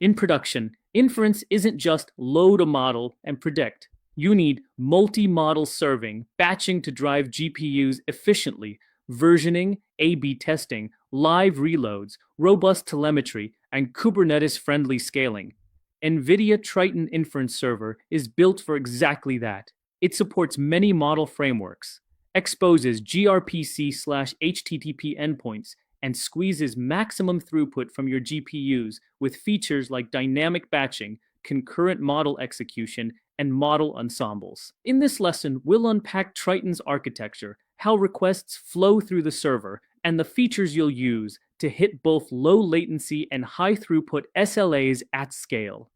In production, inference isn't just load a model and predict. You need multi-model serving, batching to drive GPUs efficiently, versioning, A/B testing, live reloads, robust telemetry, and Kubernetes-friendly scaling. NVIDIA Triton Inference Server is built for exactly that. It supports many model frameworks, exposes gRPC/HTTP endpoints, and squeezes maximum throughput from your GPUs with features like dynamic batching, concurrent model execution, and model ensembles. In this lesson, we'll unpack Triton's architecture, how requests flow through the server, and the features you'll use to hit both low latency and high throughput SLAs at scale.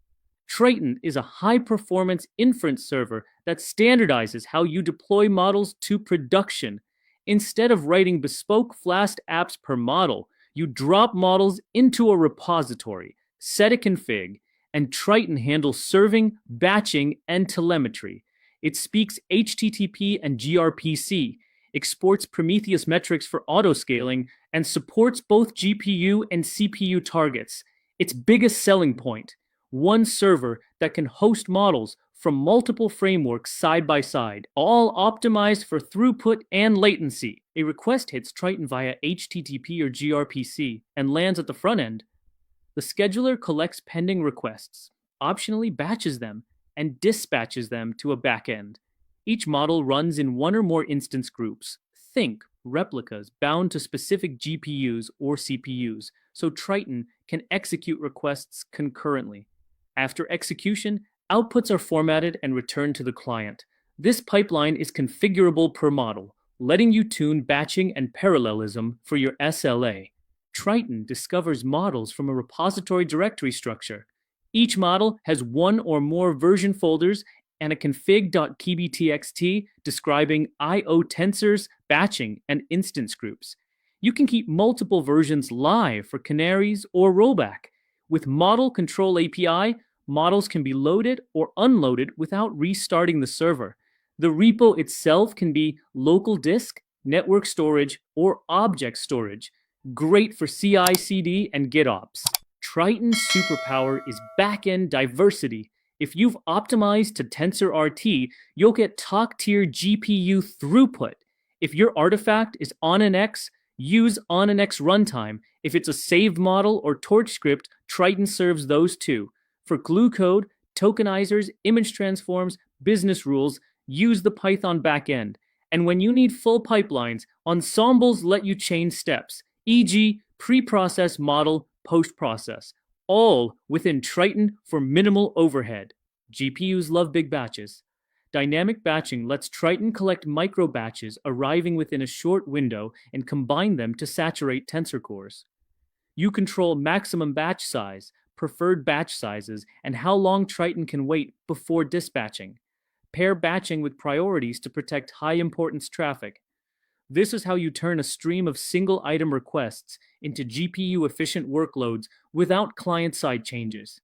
Triton is a high-performance inference server that standardizes how you deploy models to production. Instead of writing bespoke Flask apps per model, you drop models into a repository, set a config, and Triton handles serving, batching, and telemetry. It speaks HTTP and gRPC, exports Prometheus metrics for autoscaling, and supports both GPU and CPU targets. Its biggest selling point: one server that can host models from multiple frameworks side by side, all optimized for throughput and latency. A request hits Triton via HTTP or gRPC and lands at the front end. The scheduler collects pending requests, optionally batches them, and dispatches them to a backend. Each model runs in one or more instance groups. Think replicas bound to specific GPUs or CPUs, so Triton can execute requests concurrently. After execution, outputs are formatted and returned to the client. This pipeline is configurable per model, letting you tune batching and parallelism for your SLA. Triton discovers models from a repository directory structure. Each model has one or more version folders and a config.kbtxt describing I/O tensors, batching, and instance groups. You can keep multiple versions live for canaries or rollback. With Model Control API, models can be loaded or unloaded without restarting the server. The repo itself can be local disk, network storage, or object storage. Great for CI/CD and GitOps. Triton's superpower is backend diversity. If you've optimized to TensorRT, you'll get top-tier GPU throughput. If your artifact is ONNX, use ONNX runtime. If it's a saved model or TorchScript, Triton serves those too. For glue code, tokenizers, image transforms, business rules, use the Python backend. And when you need full pipelines, ensembles let you chain steps, e.g., pre-process model, post-process, all within Triton for minimal overhead. GPUs love big batches. Dynamic batching lets Triton collect micro batches arriving within a short window and combine them to saturate tensor cores. You control maximum batch size, preferred batch sizes, and how long Triton can wait before dispatching. Pair batching with priorities to protect high-importance traffic. This is how you turn a stream of single-item requests into GPU-efficient workloads without client-side changes.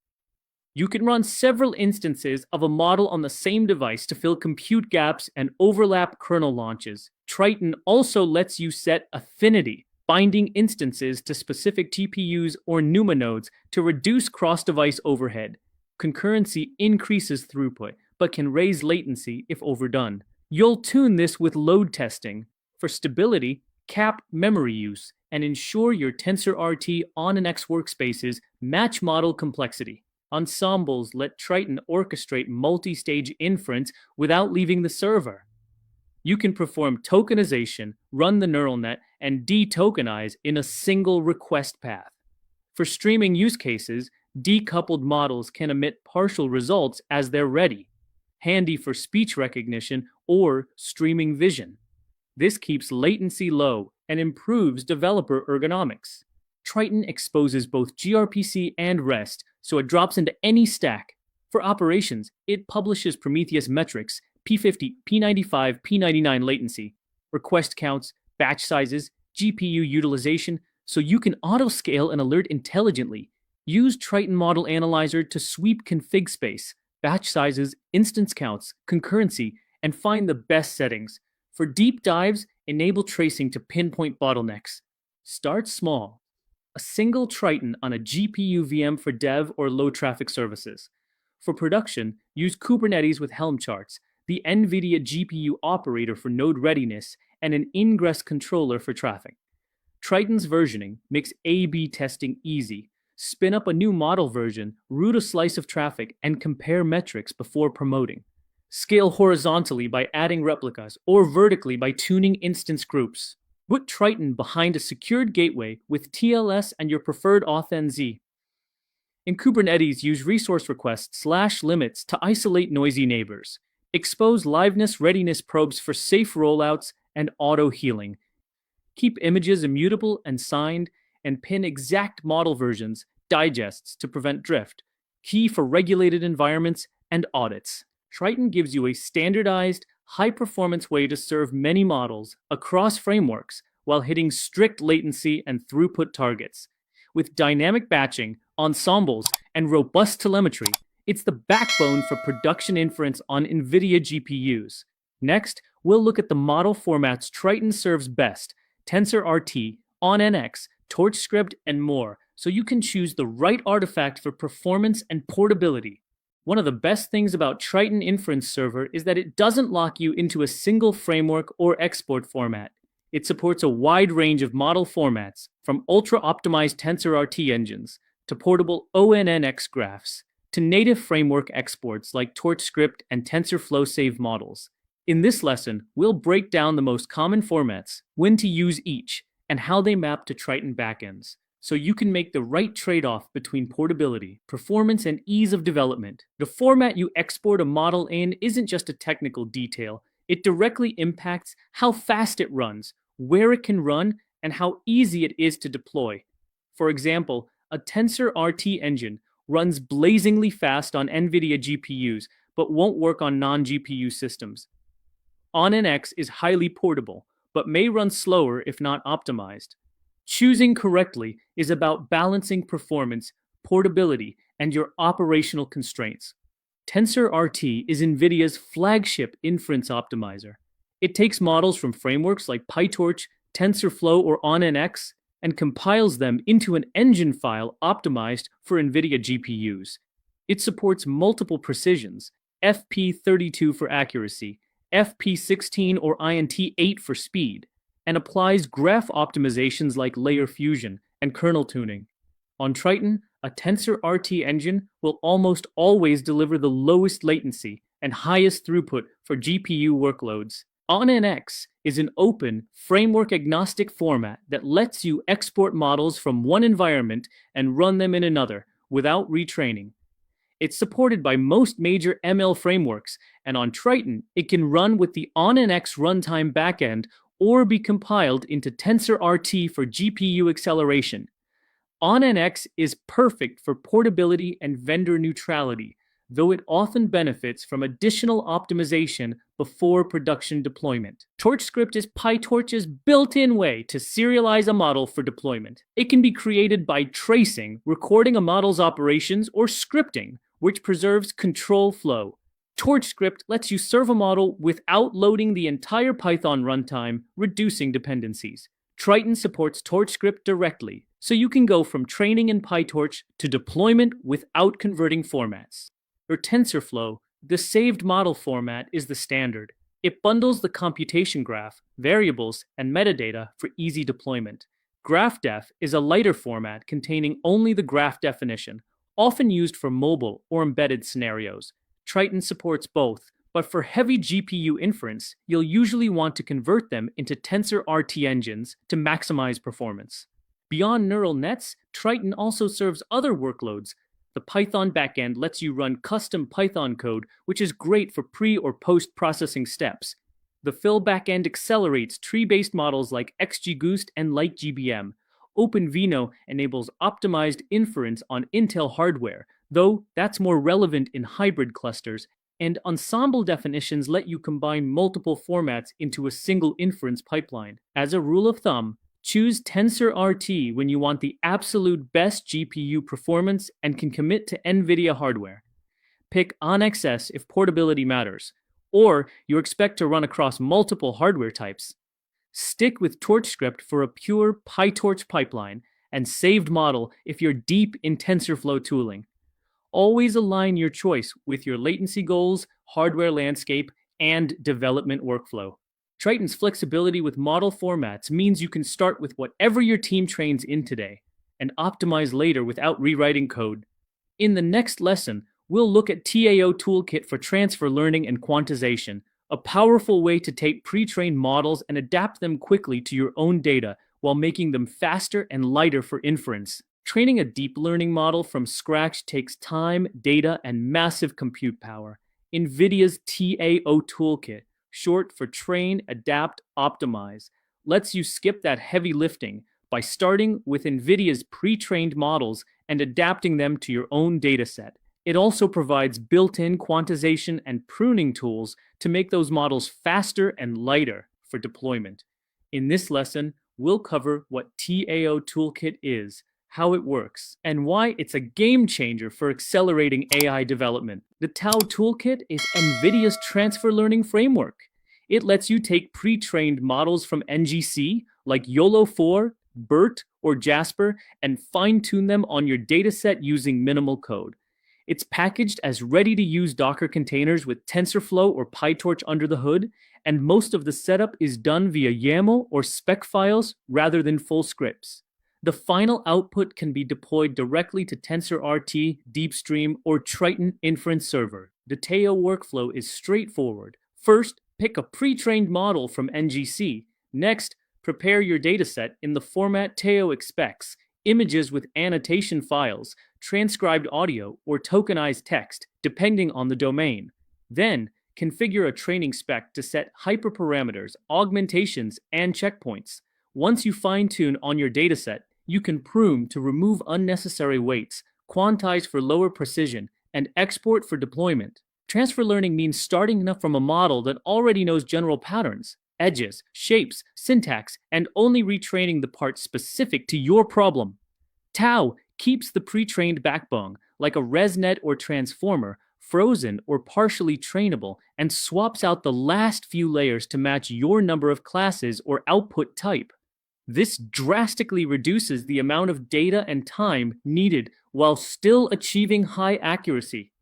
You can run several instances of a model on the same device to fill compute gaps and overlap kernel launches. Triton also lets you set affinity, binding instances to specific TPUs or NUMA nodes to reduce cross-device overhead. Concurrency increases throughput, but can raise latency if overdone. You'll tune this with load testing. For stability, cap memory use and ensure your TensorRT ONNX workspaces match model complexity. Ensembles let Triton orchestrate multi-stage inference without leaving the server. You can perform tokenization, run the neural net, and detokenize in a single request path. For streaming use cases, decoupled models can emit partial results as they're ready, handy for speech recognition or streaming vision. This keeps latency low and improves developer ergonomics. Triton exposes both gRPC and REST, so it drops into any stack. For operations, it publishes Prometheus metrics, P50, P95, P99 latency, request counts, batch sizes, GPU utilization, so you can autoscale and alert intelligently. Use Triton Model Analyzer to sweep config space, batch sizes, instance counts, concurrency, and find the best settings. For deep dives, enable tracing to pinpoint bottlenecks. Start small. a single Triton on a GPU VM for dev or low-traffic services. For production, use Kubernetes with Helm charts, the NVIDIA GPU operator for node readiness, and an ingress controller for traffic. Triton's versioning makes A/B testing easy. Spin up a new model version, route a slice of traffic, and compare metrics before promoting. Scale horizontally by adding replicas, or vertically by tuning instance groups. Put Triton behind a secured gateway with TLS and your preferred authn-z. In Kubernetes, use resource requests /limits to isolate noisy neighbors. Expose liveness readiness probes for safe rollouts and auto-healing. Keep images immutable and signed, and pin exact model versions, digests to prevent drift, key for regulated environments and audits. Triton gives you a standardized, high-performance way to serve many models across frameworks while hitting strict latency and throughput targets. With dynamic batching, ensembles, and robust telemetry, it's the backbone for production inference on NVIDIA GPUs. Next, we'll look at the model formats Triton serves best: TensorRT, ONNX, TorchScript, and more, so you can choose the right artifact for performance and portability. One of the best things about Triton Inference Server is that it doesn't lock you into a single framework or export format. It supports a wide range of model formats, from ultra-optimized TensorRT engines to portable ONNX graphs, to native framework exports like TorchScript and TensorFlow Save models. In this lesson, we'll break down the most common formats, when to use each, and how they map to Triton backends, so you can make the right trade-off between portability, performance, and ease of development. The format you export a model in isn't just a technical detail. It directly impacts how fast it runs, where it can run, and how easy it is to deploy. For example, a TensorRT engine runs blazingly fast on NVIDIA GPUs, but won't work on non-GPU systems. ONNX is highly portable, but may run slower if not optimized. Choosing correctly is about balancing performance, portability, and your operational constraints. TensorRT is NVIDIA's flagship inference optimizer. It takes models from frameworks like PyTorch, TensorFlow, or ONNX and compiles them into an engine file optimized for NVIDIA GPUs. It supports multiple precisions: FP32 for accuracy, FP16 or INT8 for speed, and applies graph optimizations like layer fusion and kernel tuning. On Triton, a TensorRT engine will almost always deliver the lowest latency and highest throughput for GPU workloads. ONNX is an open, framework-agnostic format that lets you export models from one environment and run them in another without retraining. It's supported by most major ML frameworks, and on Triton, it can run with the ONNX runtime backend or be compiled into TensorRT for GPU acceleration. ONNX is perfect for portability and vendor neutrality, though it often benefits from additional optimization before production deployment. TorchScript is PyTorch's built-in way to serialize a model for deployment. It can be created by tracing, recording a model's operations, or scripting, which preserves control flow. TorchScript lets you serve a model without loading the entire Python runtime, reducing dependencies. Triton supports TorchScript directly, so you can go from training in PyTorch to deployment without converting formats. Or TensorFlow, the saved model format, is the standard. It bundles the computation graph, variables, and metadata for easy deployment. GraphDef is a lighter format containing only the graph definition, often used for mobile or embedded scenarios. Triton supports both, but for heavy GPU inference, you'll usually want to convert them into TensorRT engines to maximize performance. Beyond neural nets, Triton also serves other workloads. The Python backend lets you run custom Python code, which is great for pre- or post-processing steps. The Fill backend accelerates tree-based models like XGBoost and LightGBM. OpenVINO enables optimized inference on Intel hardware, though that's more relevant in hybrid clusters, and ensemble definitions let you combine multiple formats into a single inference pipeline. As a rule of thumb, choose TensorRT when you want the absolute best GPU performance and can commit to NVIDIA hardware. Pick ONNX if portability matters, or you expect to run across multiple hardware types. Stick with TorchScript for a pure PyTorch pipeline, and saved model if you're deep in TensorFlow tooling. Always align your choice with your latency goals, hardware landscape, and development workflow. Triton's flexibility with model formats means you can start with whatever your team trains in today and optimize later without rewriting code. In the next lesson, we'll look at TAO Toolkit for transfer learning and quantization, a powerful way to take pre-trained models and adapt them quickly to your own data while making them faster and lighter for inference. Training a deep learning model from scratch takes time, data, and massive compute power. NVIDIA's TAO Toolkit, short for Train, Adapt, Optimize, lets you skip that heavy lifting by starting with NVIDIA's pre-trained models and adapting them to your own dataset. It also provides built-in quantization and pruning tools to make those models faster and lighter for deployment. In this lesson, we'll cover what TAO Toolkit is, how it works, and why it's a game changer for accelerating AI development. The TAO Toolkit is NVIDIA's transfer learning framework. It lets you take pre-trained models from NGC, like YOLO4, BERT, or Jasper, and fine-tune them on your dataset using minimal code. It's packaged as ready-to-use Docker containers with TensorFlow or PyTorch under the hood, and most of the setup is done via YAML or spec files rather than full scripts. The final output can be deployed directly to TensorRT, DeepStream, or Triton Inference Server. The TAO workflow is straightforward. First, pick a pre-trained model from NGC. Next, prepare your dataset in the format TAO expects, images with annotation files, transcribed audio, or tokenized text, depending on the domain. Then, configure a training spec to set hyperparameters, augmentations, and checkpoints. Once you fine-tune on your dataset, you can prune to remove unnecessary weights, quantize for lower precision, and export for deployment. Transfer learning means starting from a model that already knows general patterns, edges, shapes, syntax, and only retraining the parts specific to your problem. TAO keeps the pre-trained backbone, like a ResNet or transformer, frozen or partially trainable, and swaps out the last few layers to match your number of classes or output type. This drastically reduces the amount of data and time needed while still achieving high accuracy.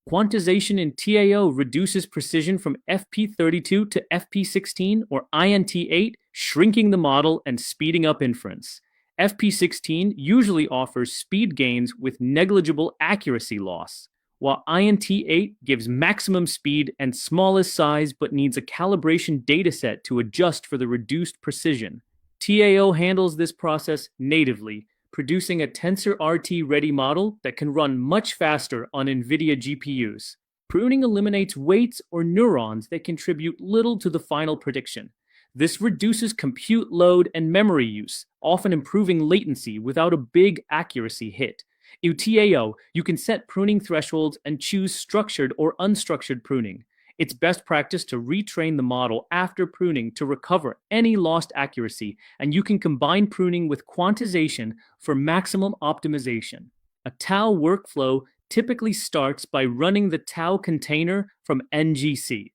Quantization in TAO reduces precision from FP32 to FP16 or INT8, shrinking the model and speeding up inference. FP16 usually offers speed gains with negligible accuracy loss, while INT8 gives maximum speed and smallest size but needs a calibration dataset to adjust for the reduced precision. TAO handles this process natively, producing a TensorRT-ready model that can run much faster on NVIDIA GPUs. Pruning eliminates weights or neurons that contribute little to the final prediction. This reduces compute load and memory use, often improving latency without a big accuracy hit. In TAO, you can set pruning thresholds and choose structured or unstructured pruning. It's best practice to retrain the model after pruning to recover any lost accuracy, and you can combine pruning with quantization for maximum optimization. A TAO workflow typically starts by running the TAO container from NGC.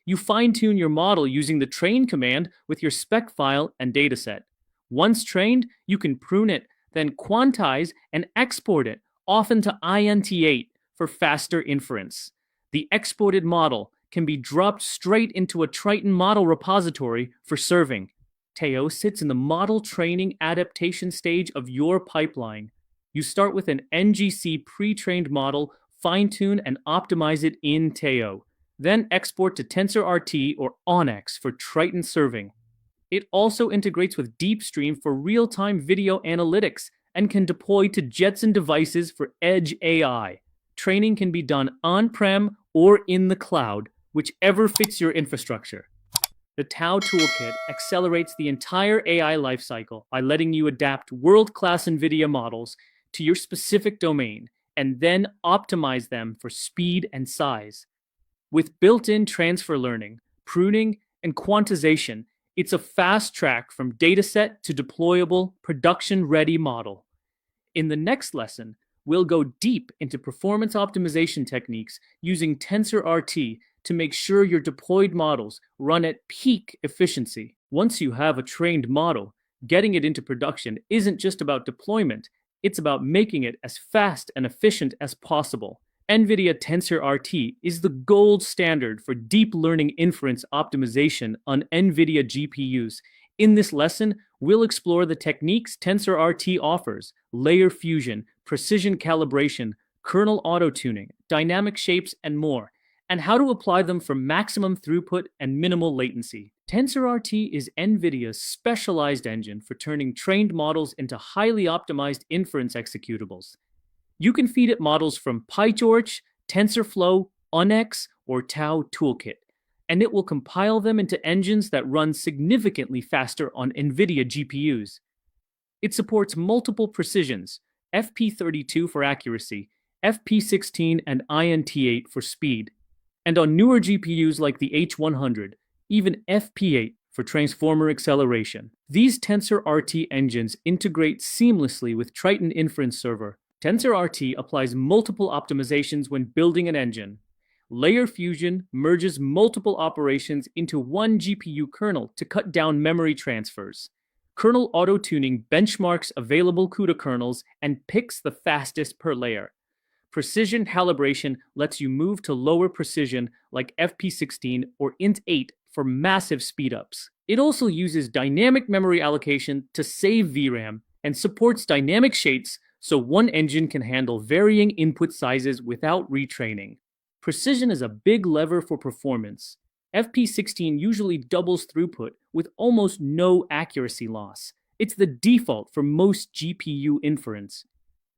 You fine-tune your model using the train command with your spec file and dataset. Once trained, you can prune it, then quantize and export it, often to INT8 for faster inference. The exported model can be dropped straight into a Triton model repository for serving. TAO sits in the model training adaptation stage of your pipeline. You start with an NGC pre-trained model, fine-tune and optimize it in TAO. Then export to TensorRT or ONNX for Triton serving. It also integrates with DeepStream for real-time video analytics and can deploy to Jetson devices for edge AI. Training can be done on-prem or in the cloud, whichever fits your infrastructure. The TAO Toolkit accelerates the entire AI lifecycle by letting you adapt world-class NVIDIA models to your specific domain and then optimize them for speed and size. With built-in transfer learning, pruning, and quantization, it's a fast track from dataset to deployable, production-ready model. In the next lesson, we'll go deep into performance optimization techniques using TensorRT to make sure your deployed models run at peak efficiency. Once you have a trained model, Getting it into production isn't just about deployment, it's about making it as fast and efficient as possible. NVIDIA TensorRT is the gold standard for deep learning inference optimization on NVIDIA GPUs. In this lesson, we'll explore the techniques TensorRT offers: layer fusion, precision calibration, kernel auto-tuning, dynamic shapes, and more, and how to apply them for maximum throughput and minimal latency. TensorRT is NVIDIA's specialized engine for turning trained models into highly optimized inference executables. You can feed it models from PyTorch, TensorFlow, ONNX, or TAO Toolkit, and it will compile them into engines that run significantly faster on NVIDIA GPUs. It supports multiple precisions: FP32 for accuracy, FP16 and INT8 for speed, and on newer GPUs like the H100, even FP8 for transformer acceleration. These TensorRT engines integrate seamlessly with Triton Inference Server. TensorRT applies multiple optimizations when building an engine. Layer fusion merges multiple operations into one GPU kernel to cut down memory transfers. Kernel auto-tuning benchmarks available CUDA kernels and picks the fastest per layer. Precision calibration lets you move to lower precision like FP16 or INT8 for massive speedups. It also uses dynamic memory allocation to save VRAM and supports dynamic shapes so one engine can handle varying input sizes without retraining. Precision is a big lever for performance. FP16 usually doubles throughput with almost no accuracy loss. It's the default for most GPU inference.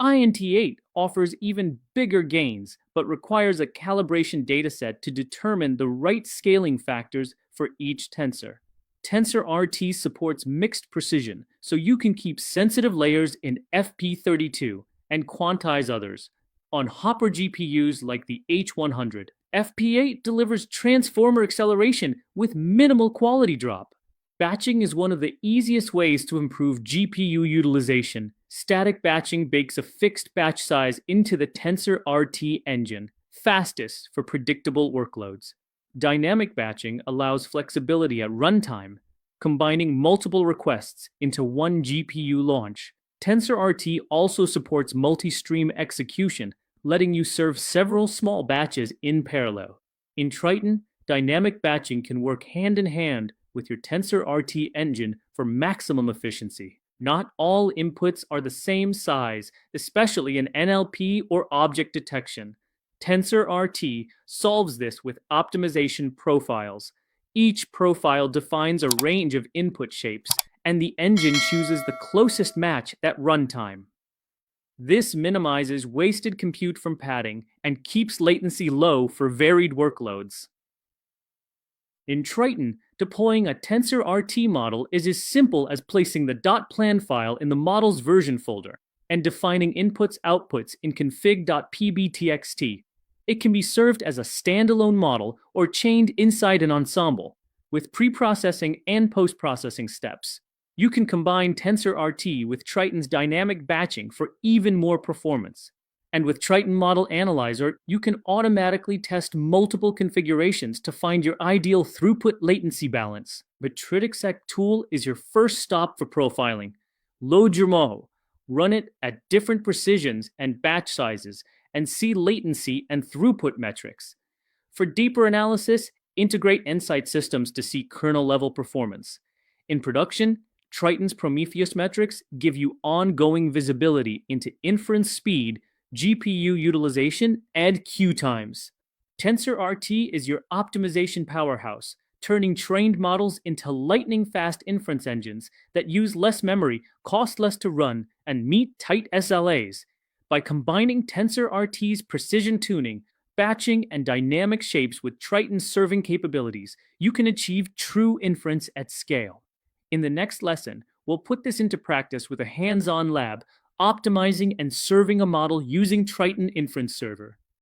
INT8 offers even bigger gains, but requires a calibration dataset to determine the right scaling factors for each tensor. TensorRT supports mixed precision, so you can keep sensitive layers in FP32 and quantize others. On Hopper GPUs like the H100, FP8 delivers transformer acceleration with minimal quality drop. Batching is one of the easiest ways to improve GPU utilization. Static batching bakes a fixed batch size into the TensorRT engine, fastest for predictable workloads. Dynamic batching allows flexibility at runtime, combining multiple requests into one GPU launch. TensorRT also supports multi-stream execution, letting you serve several small batches in parallel. In Triton, dynamic batching can work hand in hand with your TensorRT engine for maximum efficiency. Not all inputs are the same size, especially in NLP or object detection. TensorRT solves this with optimization profiles. Each profile defines a range of input shapes, and the engine chooses the closest match at runtime. This minimizes wasted compute from padding and keeps latency low for varied workloads. In Triton, deploying a TensorRT model is as simple as placing the .plan file in the model's version folder and defining inputs/outputs in config.pbtxt. It can be served as a standalone model or chained inside an ensemble, with pre-processing and post-processing steps. You can combine TensorRT with Triton's dynamic batching for even more performance. And with Triton Model Analyzer, you can automatically test multiple configurations to find your ideal throughput latency balance. The TritXec tool is your first stop for profiling. Load your model, run it at different precisions and batch sizes, and see latency and throughput metrics. For deeper analysis, integrate Insight systems to see kernel-level performance. In production, Triton's Prometheus metrics give you ongoing visibility into inference speed, GPU utilization, and queue times. TensorRT is your optimization powerhouse, turning trained models into lightning-fast inference engines that use less memory, cost less to run, and meet tight SLAs. By combining TensorRT's precision tuning, batching, and dynamic shapes with Triton's serving capabilities, you can achieve true inference at scale. In the next lesson, we'll put this into practice with a hands-on lab, optimizing and serving a model using Triton Inference Server.